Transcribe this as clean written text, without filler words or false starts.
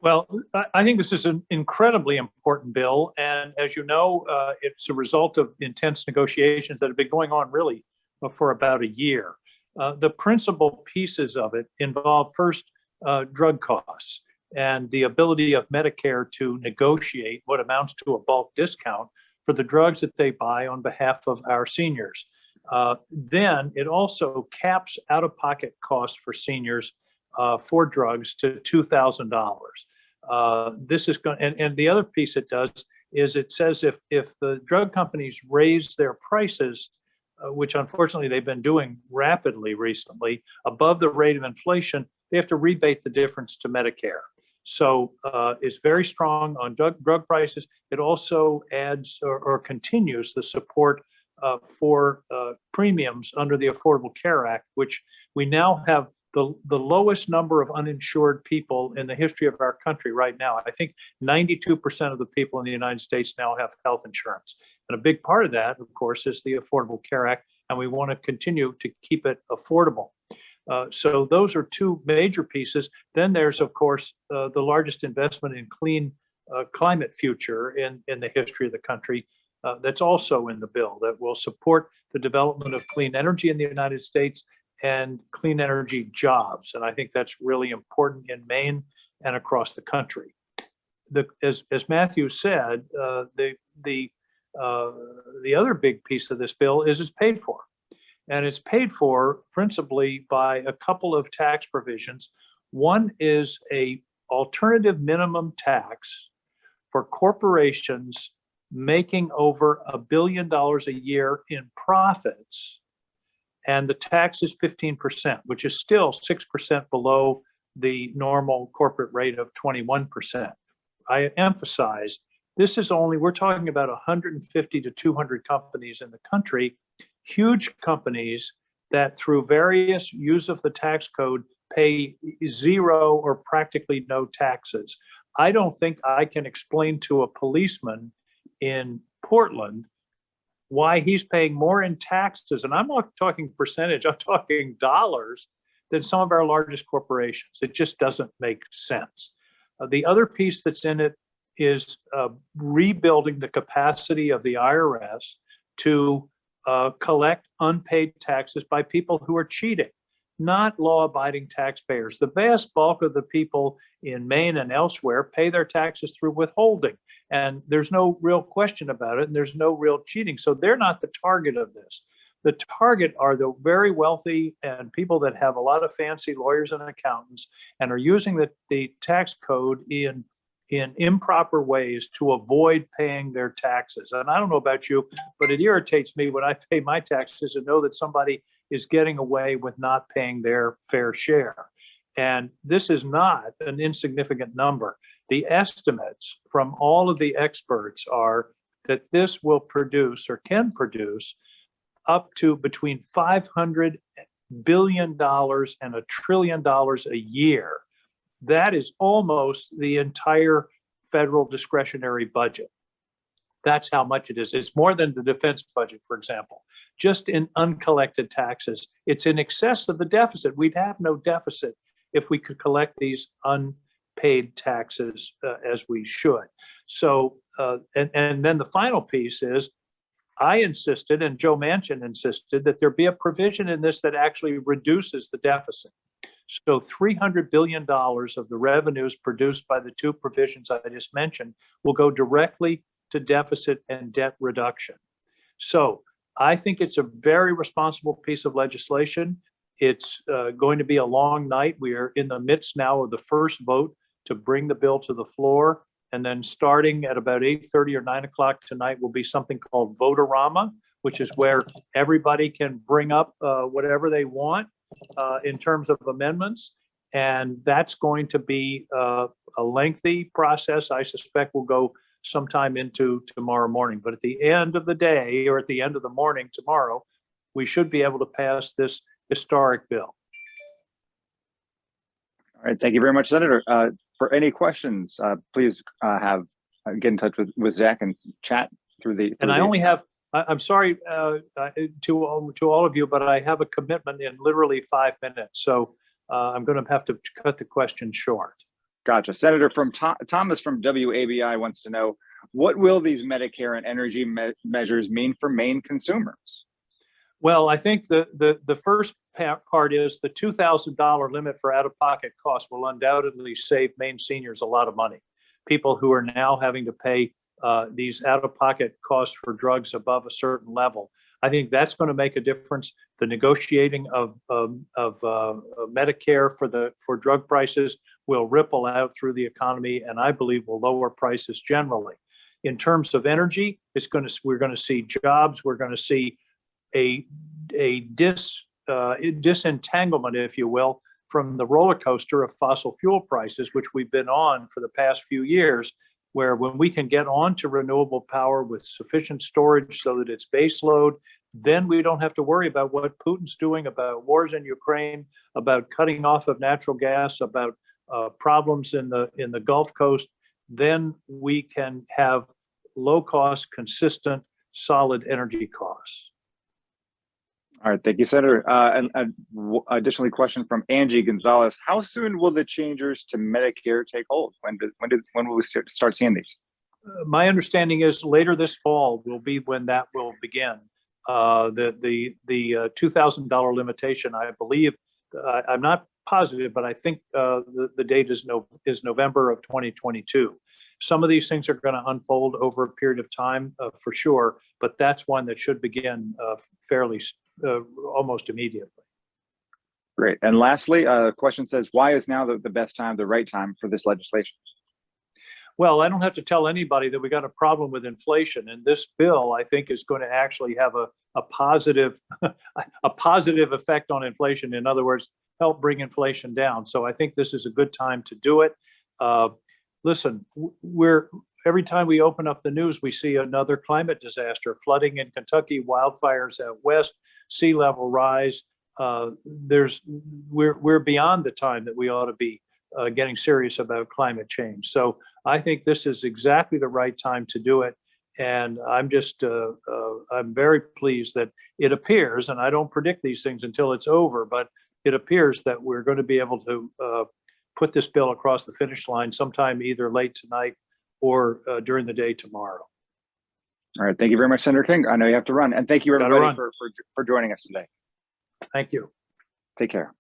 Well, I think this is an incredibly important bill. And as you know, it's a result of intense negotiations that have been going on really for about a year. The principal pieces of it involve first drug costs and the ability of Medicare to negotiate what amounts to a bulk discount for the drugs that they buy on behalf of our seniors. Then it also caps out of pocket costs for seniors for drugs to $2,000. This is going, and the other piece it does is it says if the drug companies raise their prices, which unfortunately they've been doing rapidly recently, above the rate of inflation, they have to rebate the difference to Medicare. So it's very strong on drug prices. It also adds or continues the support for premiums under the Affordable Care Act, which we now have the lowest number of uninsured people in the history of our country right now. I think 92% of the people in the United States now have health insurance. And a big part of that, of course, is the Affordable Care Act, and we want to continue to keep it affordable. So those are two major pieces. Then there's, of course, the largest investment in clean climate future in the history of the country. That's also in the bill that will support the development of clean energy in the United States and clean energy jobs. And I think that's really important in Maine and across the country. As Matthew said, the other big piece of this bill is it's paid for. And it's paid for principally by a couple of tax provisions. One is a alternative minimum tax for corporations making over $1 billion a year in profits. And the tax is 15%, which is still 6% below the normal corporate rate of 21%. I emphasize this is only, we're talking about 150 to 200 companies in the country, huge companies that through various use of the tax code pay zero or practically no taxes. I don't think I can explain to a policeman in Portland why he's paying more in taxes, and I'm not talking percentage, I'm talking dollars, than some of our largest corporations. It just doesn't make sense. The other piece that's in it is rebuilding the capacity of the IRS to collect unpaid taxes by people who are cheating, not law-abiding taxpayers. The vast bulk of the people in Maine and elsewhere pay their taxes through withholding, and there's no real question about it, and there's no real cheating. So they're not the target of this. The target are the very wealthy and people that have a lot of fancy lawyers and accountants and are using the tax code in improper ways to avoid paying their taxes. And I don't know about you, but it irritates me when I pay my taxes to know that somebody is getting away with not paying their fair share. And this is not an insignificant number. The estimates from all of the experts are that this will produce or can produce up to between $500 billion and $1 trillion a year. That is almost the entire federal discretionary budget. That's how much it is. It's more than the defense budget, for example. Just in uncollected taxes, it's in excess of the deficit. We'd have no deficit if we could collect these unpaid taxes as we should. So, and then the final piece is, I insisted, and Joe Manchin insisted, that there be a provision in this that actually reduces the deficit. So $300 billion of the revenues produced by the two provisions I just mentioned will go directly to deficit and debt reduction. So I think it's a very responsible piece of legislation. It's going to be a long night. We are in the midst now of the first vote to bring the bill to the floor. And then starting at about 8:30 or 9 o'clock tonight will be something called Vote-A-Rama, which is where everybody can bring up whatever they want in terms of amendments. And that's going to be a lengthy process. I suspect will go sometime into tomorrow morning. But at the end of the day, or at the end of the morning tomorrow, we should be able to pass this historic bill. All right, thank you very much, Senator. For any questions, please get in touch with Zach and chat through the. And I only have, I'm sorry to all of you, but I have a commitment in literally 5 minutes. So I'm going to have to cut the question short. Gotcha. Senator from Thomas from WABI wants to know, what will these Medicare and energy measures mean for Maine consumers? Well, I think the first part is the $2,000 limit for out-of-pocket costs will undoubtedly save Maine seniors a lot of money. People who are now having to pay these out-of-pocket costs for drugs above a certain level. I think that's going to make a difference. The negotiating of Medicare for drug prices will ripple out through the economy, and I believe will lower prices generally. In terms of energy, we're going to see jobs. We're going to see a disentanglement, if you will, from the roller coaster of fossil fuel prices, which we've been on for the past few years, where when we can get on to renewable power with sufficient storage so that it's base load, then we don't have to worry about what Putin's doing, about wars in Ukraine, about cutting off of natural gas, about problems in the Gulf Coast. Then we can have low cost, consistent, solid energy costs. All right, thank you, Senator. Additionally, question from Angie Gonzalez: how soon will the changes to Medicare take hold? When will we start seeing these? My understanding is later this fall will be when that will begin. The $2,000 limitation, I believe, I'm not positive, but I think the date is November of 2022. Some of these things are going to unfold over a period of time for sure, but that's one that should begin fairly almost immediately. Great. And lastly, a question says, why is now the best time, the right time for this legislation? Well, I don't have to tell anybody that we got a problem with inflation, and this bill, I think, is going to actually have a positive a positive effect on inflation. In other words, help bring inflation down. So I think this is a good time to do it. Listen, every time we open up the news, we see another climate disaster: flooding in Kentucky, wildfires out west, sea level rise. We're beyond the time that we ought to be getting serious about climate change. So I think this is exactly the right time to do it. And I'm just, I'm very pleased that it appears, and I don't predict these things until it's over, but it appears that we're going to be able to put this bill across the finish line sometime either late tonight or during the day tomorrow. All right. Thank you very much, Senator King. I know you have to run. And thank you, everybody, for joining us today. Thank you. Take care.